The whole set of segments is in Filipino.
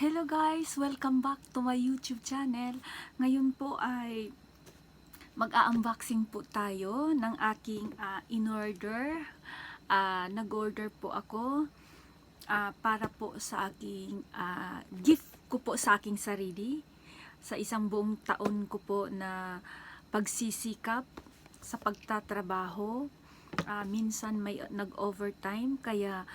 Hello guys! Welcome back to my YouTube channel. Ngayon po ay mag-a-unboxing po tayo ng aking in-order. Nag-order po ako para po sa aking gift ko po sa aking sarili. Sa isang buong taon ko po na pagsisikap sa pagtatrabaho. Minsan may nag-overtime kaya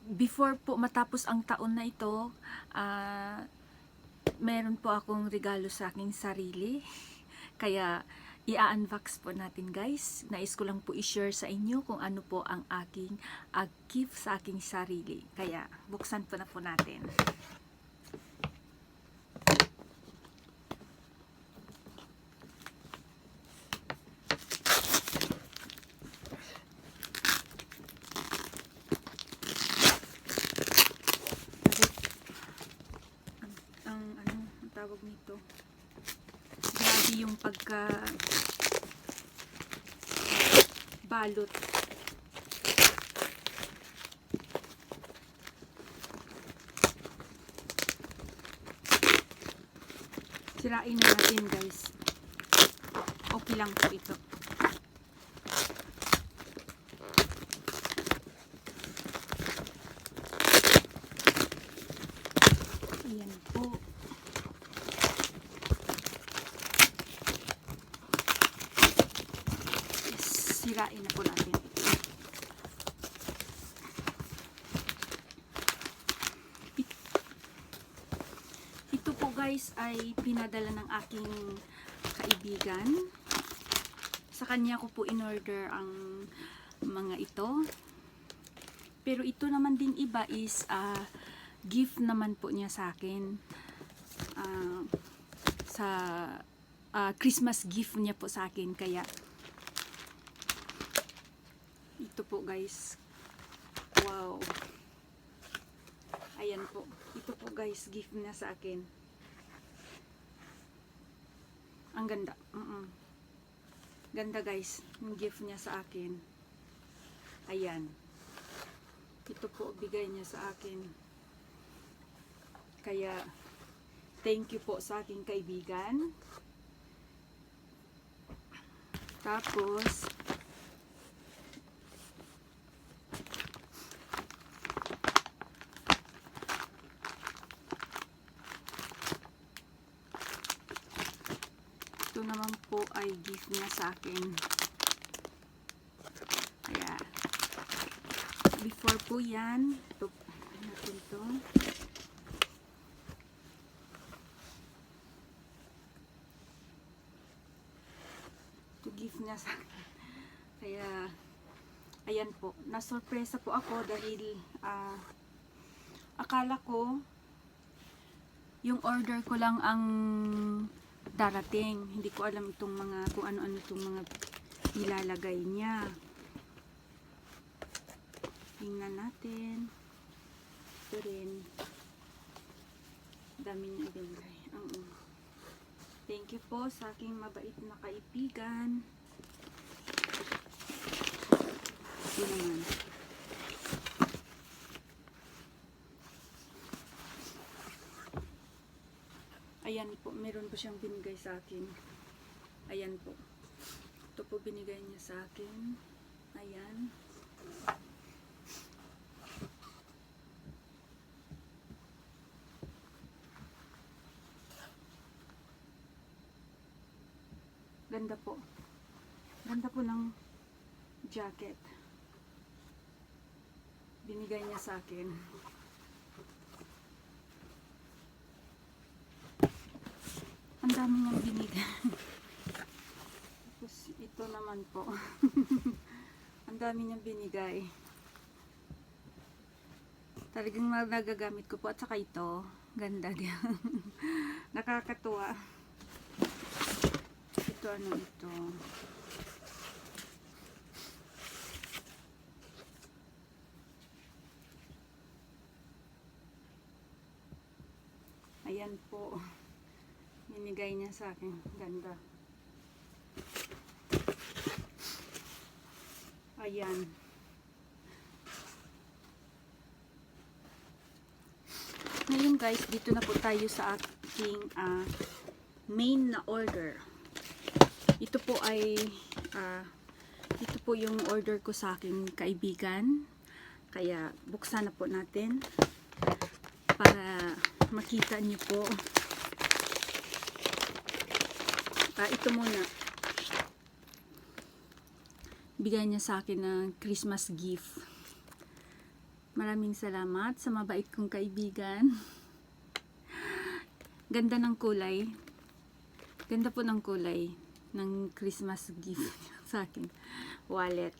before po matapos ang taon na ito, meron po akong regalo sa aking sarili. Kaya i-unbox po natin guys. Nais ko lang po i-share sa inyo kung ano po ang aking gift sa aking sarili. Kaya buksan po na po natin. Tawag nito, grabe yung pagka balot. Sirain na natin guys, okay lang po ito. Ayan po. Sirain na po natin. Ito po guys ay pinadala ng aking kaibigan. Sa kanya ko po in-order ang mga ito. Pero ito naman ding iba is gift naman po niya sa akin. Sa Christmas gift niya po sa akin. Kaya ito po guys, wow, ayan po, ito po guys, gift na sa akin. Ang ganda, ganda guys, yung gift niya sa akin. Ayan, ito po bigay niya sa akin. Kaya thank you po sa aking kaibigan. Tapos ito naman po ay gift niya sa akin. Kaya before po yan, ito natin to. Ito gift niya sa akin. Kaya ayan po, nasurpresa po ako dahil akala ko yung order ko lang ang darating. Hindi ko alam itong mga, kung ano-ano itong mga nilalagay niya. Tingnan natin. Ito rin. Dami niya binigay. Thank you po sa aking mabait na kaibigan. Ito naman. Ayan po, meron po siyang binigay sa akin. Ayan po. Ito po binigay niya sa akin. Ayan. Ganda po. Ganda po ng jacket. Binigay niya sa akin. Ang dami niyang binigay. Tapos ito naman po. Ang dami niyang binigay. Talagang nagagamit ko po. At saka ito. Ganda din. Nakakatuwa. Ito ano ito. Ayan po. Binigay niya sa akin. Ganda. Ayan. Ngayon guys, dito na po tayo sa aking main na order. Ito po ay ito po yung order ko sa aking kaibigan. Kaya buksan na po natin para makita niyo po. Ito muna. Bigay niya sa akin ng Christmas gift. Maraming salamat sa mabait kong kaibigan. Ganda ng kulay. Ganda po ng kulay ng Christmas gift sa akin. Wallet.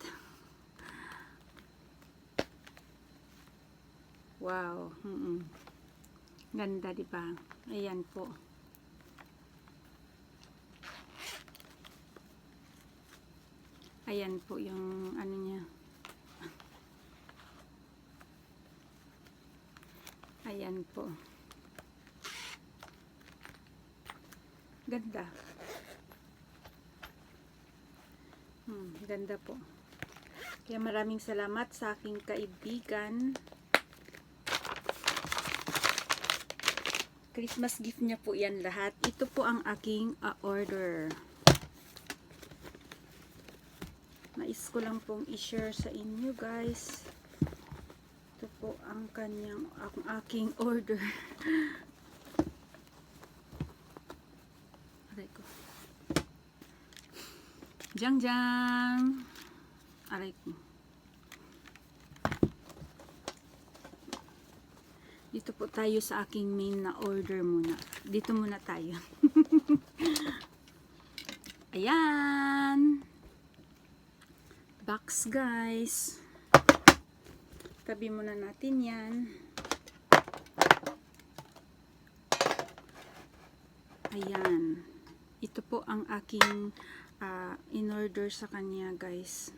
Wow. Ganda, di ba? Ayan po. Ayan po yung ano niya. Ayan po. Ganda. Ganda po. Kaya maraming salamat sa aking kaibigan. Christmas gift niya po yan lahat. Ito po ang aking order. Nais ko lang pong i-share sa inyo guys. Ito po ang aking order. Aray ko. Jang. Aray ko. Dito po tayo sa aking main na order muna. Dito muna tayo. Ayan. Box guys. Tabi muna natin yan. Ayan. Ito po ang aking in-order sa kanya guys.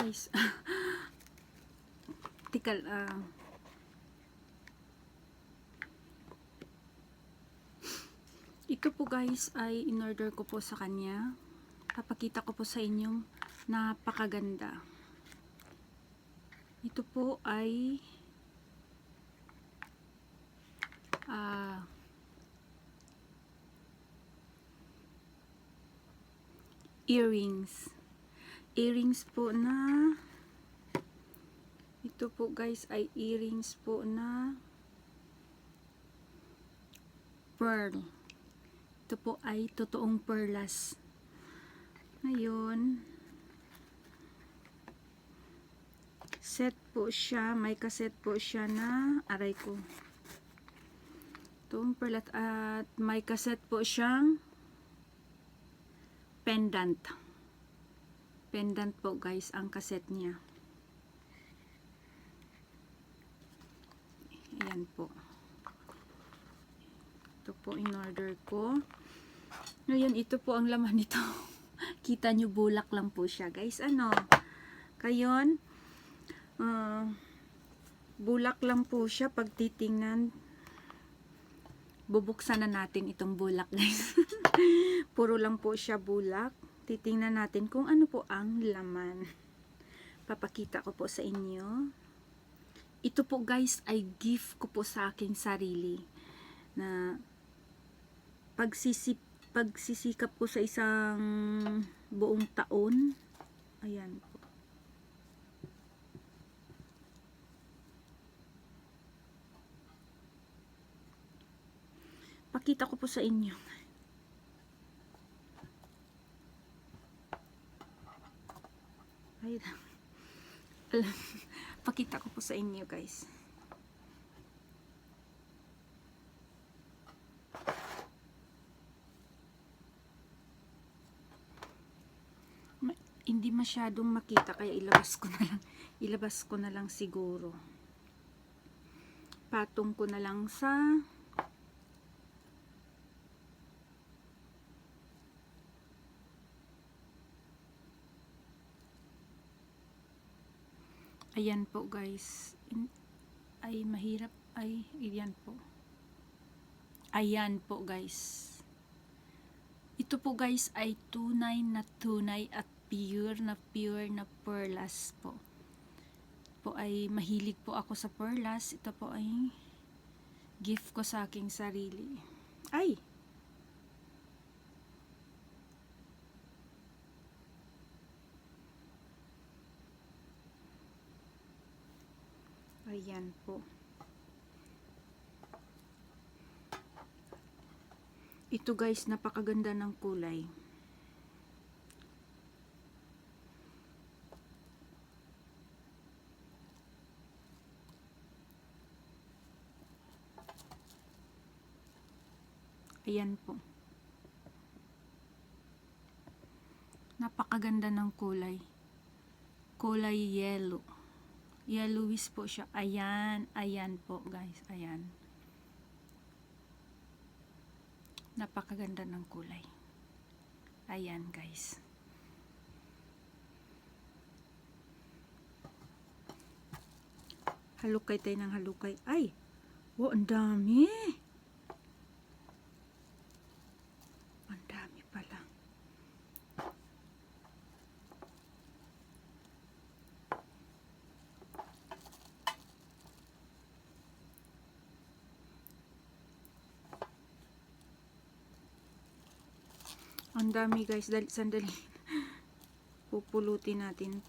Guys, tikal, ito po guys ay in-order ko po sa kanya. Papakita ko po sa inyong napakaganda. Ito po ay earrings. Earrings po na ito po guys ay earrings po na pearl. Ito po ay totoong perlas. Ngayon set po siya, may kaset po siya na aray ko. Totoong perlas at may kaset po siyang pendant. Pendant po guys ang kaset niya. Ayan po. Ito po in order ko. Ngayon ito po ang laman nito. Kita nyo bulak lang po siya guys. Ano? Kayon bulak lang po siya. Pag titingnan bubuksan na natin itong bulak guys. Puro lang po siya bulak. Titingnan natin kung ano po ang laman. Papakita ko po sa inyo. Ito po guys ay gift ko po sa aking sarili. Na pagsisikap ko sa isang buong taon. Ayan po. Pakita ko po sa inyo. Pakita ko po sa inyo guys. Hindi masyadong makita kaya ilabas ko na lang siguro. Patong ko na lang sa ayan po guys. Ay mahirap. Ay ayan po. Ayan po guys. Ito po guys ay tunay at pure na perlas po. Po ay mahilig po ako sa perlas. Ito po ay gift ko sa aking sarili. Ay! Ayan po. Ito guys, napakaganda ng kulay. Ayan po. Napakaganda ng kulay. Kulay yellow. Yellowish po siya. Ayan. Ayan po guys. Ayan. Napakaganda ng kulay. Ayan guys. Halukay tayo ng halukay. Ay! Wow, ang dami! Ang dami pala. Ang dami guys, sandali. Pupulutin natin,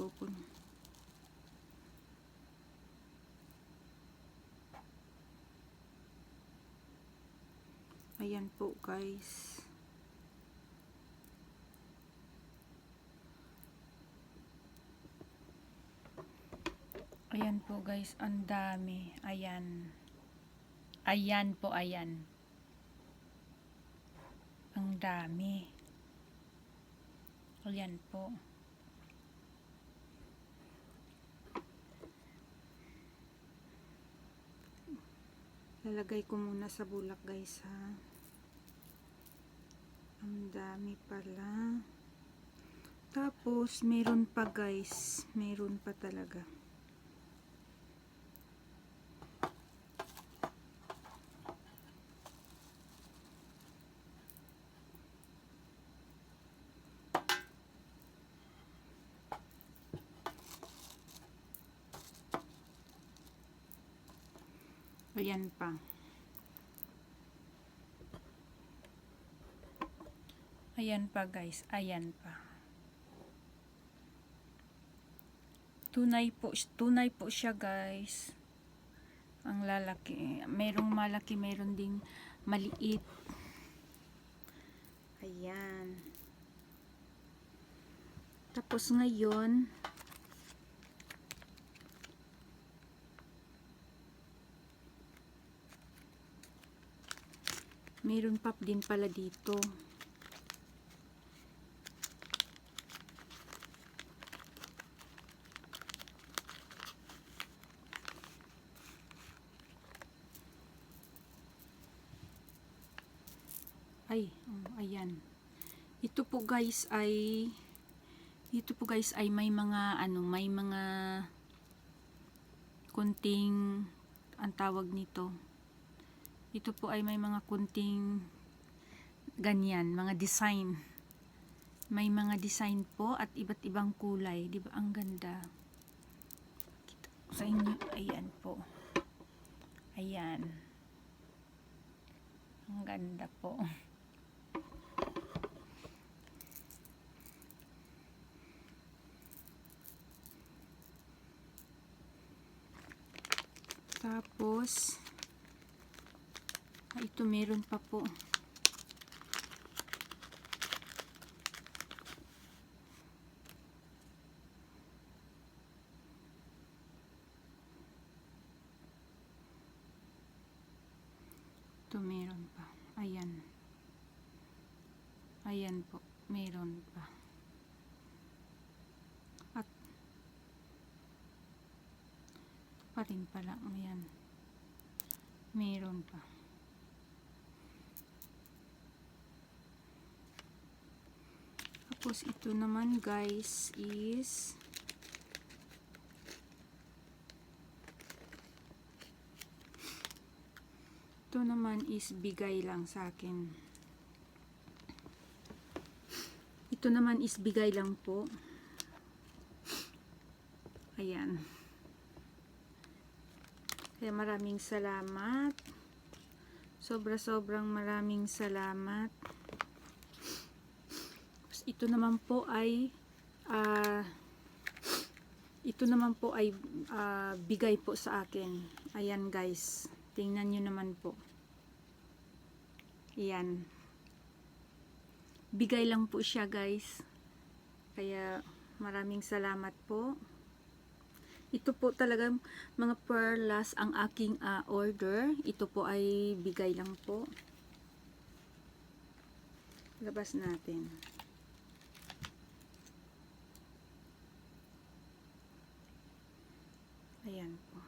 Ayan po guys. Ayan po guys, ang dami. Ayan. Ayan po, ayan. Ang dami. Ayan po. Lalagay ko muna sa bulak guys ha. Ang dami pala. Tapos meron pa guys. Meron pa talaga. Ayan pa. Ayan pa guys. Ayan pa. Tunay po siya guys. Ang lalaki. Merong malaki, meron ding maliit. Ayan. Tapos ngayon, meron pa din pala dito. Ay, ayan. Ito po guys ay may mga may mga kunting ang tawag nito. Ito po ay may mga kunting ganyan, mga design. May mga design po at iba't ibang kulay, 'di ba? Ang ganda. Kita ko sa inyo, ayan po. Ayan. Ang ganda po. Tapos ito meron pa po. Ito meron pa. Ayan. Ayan po. Meron pa. At ito pa rin pala. Ayan. Meron pa. Tapos ito naman guys is bigay lang sa akin. Ito naman is bigay lang po. Ayan. Kaya maraming salamat. Sobrang maraming salamat. Ito naman po ay bigay po sa akin. Ayan guys. Tingnan nyo naman po. Ayan. Bigay lang po siya guys. Kaya maraming salamat po. Ito po talagang mga perlas ang aking order. Ito po ay bigay lang po. Labas natin. Ayan po.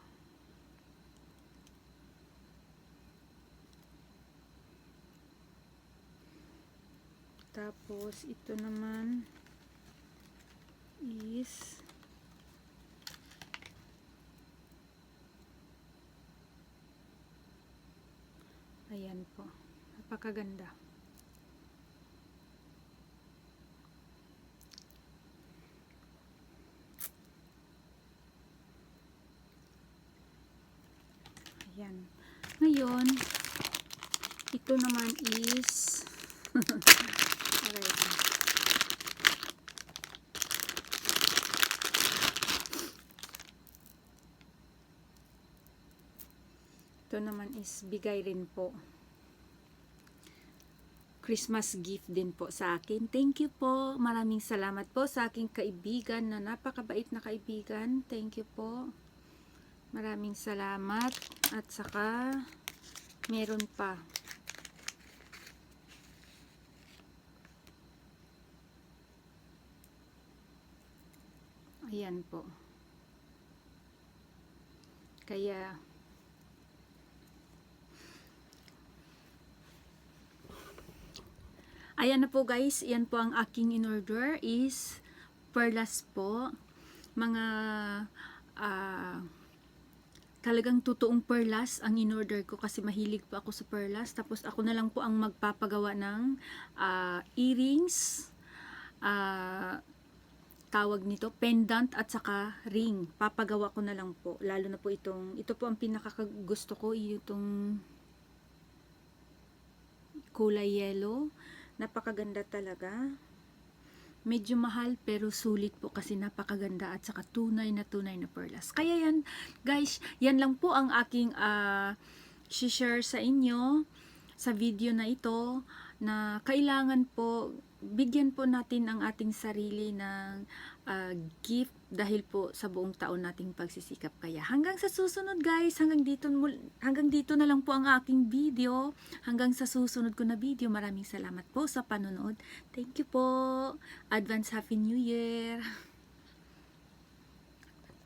Tapos ito naman is ayan po. Napakaganda. Ayan. Ngayon, ito naman is alright. Ito naman is bigay rin po. Christmas gift din po sa akin. Thank you po. Maraming salamat po sa aking kaibigan na napakabait na kaibigan. Thank you po. Maraming salamat. At saka meron pa. Ayan po. Kaya ayan na po guys. Yan po ang aking in order is perlas po. Mga talagang totoong perlas ang in-order ko kasi mahilig po ako sa perlas. Tapos ako na lang po ang magpapagawa ng earrings, tawag nito, pendant at saka ring. Papagawa ko na lang po. Lalo na po ito po ang pinakagusto ko, itong kulay yellow. Napakaganda talaga. Medyo mahal pero sulit po kasi napakaganda at saka tunay na perlas. Kaya yan guys, yan lang po ang aking share sa inyo sa video na ito, na kailangan po bigyan po natin ang ating sarili ng gift dahil po sa buong taon nating pagsisikap. Kaya hanggang sa susunod guys, hanggang dito na lang po ang aking video. Hanggang sa susunod ko na video. Maraming salamat po sa panonood. Thank you po. Advance Happy New Year.